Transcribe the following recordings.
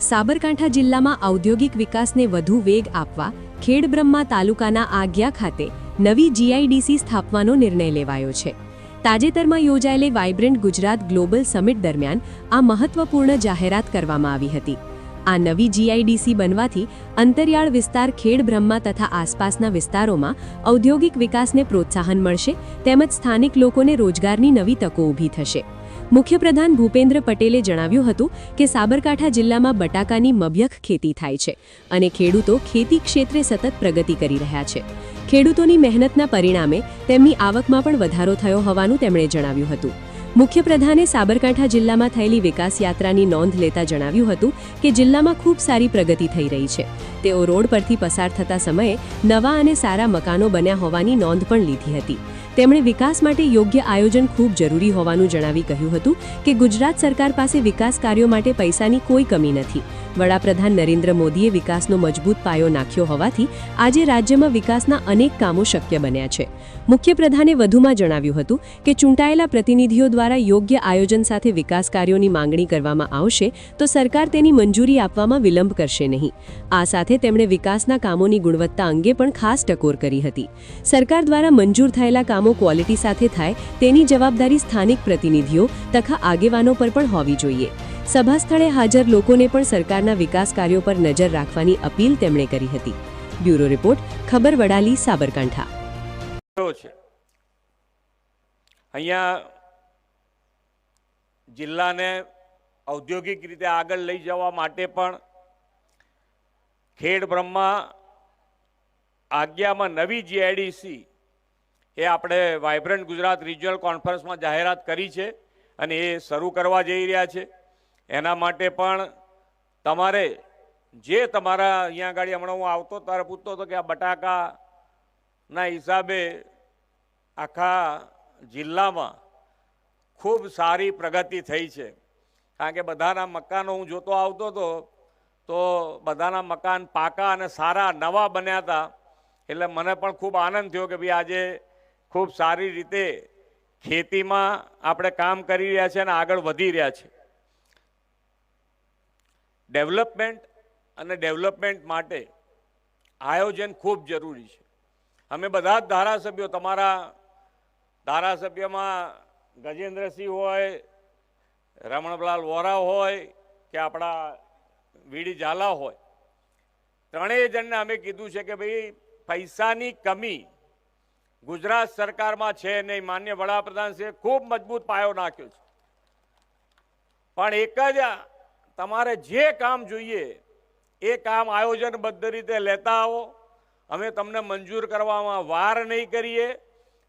સાબરકાંઠા જિલ્લામાં ઔદ્યોગિક વિકાસને વધુ વેગ આપવા ખેડબ્રહ્મા તાલુકાના આગિયા ખાતે નવી જીઆઈડીસી સ્થાપવાનો નિર્ણય લેવાયો છે। તાજેતરમાં યોજાયેલી વાઇબ્રન્ટ ગુજરાત ગ્લોબલ સમિટ દરમિયાન આ મહત્વપૂર્ણ જાહેરાત કરવામાં આવી હતી। આ નવી જીઆઈડીસી બનવાથી અંતરિયાળ વિસ્તાર ખેડબ્રહ્મા તથા આસપાસના વિસ્તારોમાં ઔદ્યોગિક વિકાસને પ્રોત્સાહન મળશે તેમજ સ્થાનિક લોકોને રોજગારની નવી તકો ઊભી થશે। મુખ્યપ્રધાન ભૂપેન્દ્ર પટેલે જણાવ્યું હતું કે સાબરકાંઠા જિલ્લામાં બટાકાની મબયખ ખેતી થાય છે અને ખેડૂતો ખેતી ક્ષેત્રે સતત પ્રગતિ કરી રહ્યા છે। ખેડૂતોની મહેનતના પરિણામે તેમની આવકમાં પણ વધારો થયો હોવાનું તેમણે જણાવ્યું હતું। મુખ્યપ્રધાને સાબરકાંઠા જિલ્લામાં થયેલી વિકાસ યાત્રાની નોંધ લેતા જણાવ્યું હતું કે જિલ્લામાં ખૂબ સારી પ્રગતિ થઈ રહી છે। તેઓ રોડ પરથી પસાર થતા સમયે નવા અને સારા મકાનો બન્યા હોવાની નોંધ પણ લીધી હતી। તેમણે વિકાસ માટે યોગ્ય આયોજન ખૂબ જરૂરી હોવાનું જણાવી કહ્યું હતું કે ગુજરાત સરકાર પાસે વિકાસ કાર્યો માટે પૈસાની કોઈ કમી નથી। વડાપ્રધાન નરેન્દ્ર મોદીએ વિકાસનો મજબૂત પાયો નાખ્યો હોવાથી આજે રાજ્યમાં વિકાસના અનેક કામો શક્ય બન્યા છે। મુખ્યપ્રધાને વધુમાં જણાવ્યું હતું કે ચૂંટાયેલા પ્રતિનિધિઓ દ્વારા યોગ્ય આયોજન સાથે વિકાસ કાર્યોની માંગણી કરવામાં આવશે તો સરકાર તેની મંજૂરી આપવામાં વિલંબ કરશે નહીં। આ સાથે તેમણે વિકાસના કામોની ગુણવત્તા અંગે પણ ખાસ ટકોર કરી હતી। સરકાર દ્વારા મંજૂર થયેલા કામો ક્વોલિટી સાથે થાય તેની જવાબદારી સ્થાનિક પ્રતિનિધિઓ તથા આગેવાનો પર પણ હોવી જોઈએ। સભા સ્થળે હાજર લોકોને પણ સરકારના વિકાસ કાર્યો પર નજર રાખવાની અપીલ તેમણે કરી હતી। બ્યુરો રિપોર્ટ, ખબર વડાલી, સાબરકાંઠા। અહીંયા જિલ્લાને ઔદ્યોગિક રીતે આગળ લઈ જવા માટે પણ ખેડબ્રહ્મા આગિયામાં નવી જીઆઈડીસી એ આપણે વાઇબ્રન્ટ ગુજરાત રિજિયનલ કોન્ફરન્સમાં જાહેરાત કરી છે અને એ શરૂ કરવા જઈ રહ્યા છે। એના માટે પણ તમારે જે તમારા અહીંયા આગળ હમણાં હું આવતો ત્યારે પૂછતો હતો કે આ બટાકાના હિસાબે આખા જિલ્લામાં ખૂબ સારી પ્રગતિ થઈ છે। કારણ કે બધાના મકાનો હું જોતો આવતો હતો તો બધાના મકાન પાકા અને સારા નવા બન્યા હતા। એટલે મને પણ ખૂબ આનંદ થયો કે ભાઈ આજે ખૂબ સારી રીતે ખેતીમાં આપણે કામ કરી રહ્યા છીએ અને આગળ વધી રહ્યા છીએ। ડેવલપમેન્ટ માટે આયોજન ખૂબ જરૂરી છે। અમે બધા જ ધારાસભ્યો, તમારા ધારાસભ્યમાં ગજેન્દ્રસિંહ હોય, રમણલાલ વોરા હોય કે આપણા વીડી ઝાલા હોય, ત્રણેય જણને અમે કીધું છે કે ભાઈ પૈસાની કમી ગુજરાત સરકારમાં છે નહીં। માન્ય વડાપ્રધાનશ્રીએ ખૂબ મજબૂત પાયો નાખ્યો છે, પણ એક જ તમારે જે કામ જોઈએ એ કામ આયોજનબદ્ધ રીતે લેતા આવો। અમે તમને મંજૂર કરવામાં વાર નહીં કરીએ,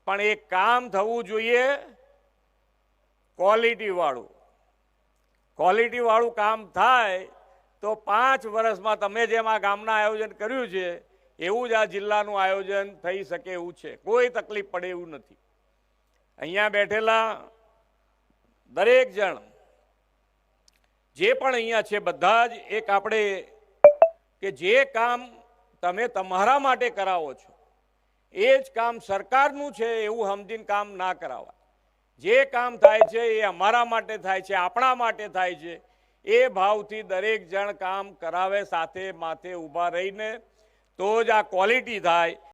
પણ એ કામ થવું જોઈએ ક્વોલિટીવાળું કામ થાય તો 5 વર્ષમાં તમે જેમ આ ગામના આયોજન કર્યું છે એવું જ આ જિલ્લાનું આયોજન થઈ શકે એવું છે। કોઈ તકલીફ પડે એવું નથી। અહીંયા બેઠેલા દરેક જણ જે પણ અહીંયા છે બધા જ એક આપણે કે જે કામ તમે તમારા માટે કરાવો છો એ જ કામ સરકારનું છે એવું સમજીને કામ ના કરાવાય। જે કામ થાય છે એ અમારા માટે થાય છે, આપણા માટે થાય છે, એ ભાવથી દરેક જણ કામ કરાવે, સાથે માથે ઊભા રહીને, તો જ આ ક્વોલિટી થાય।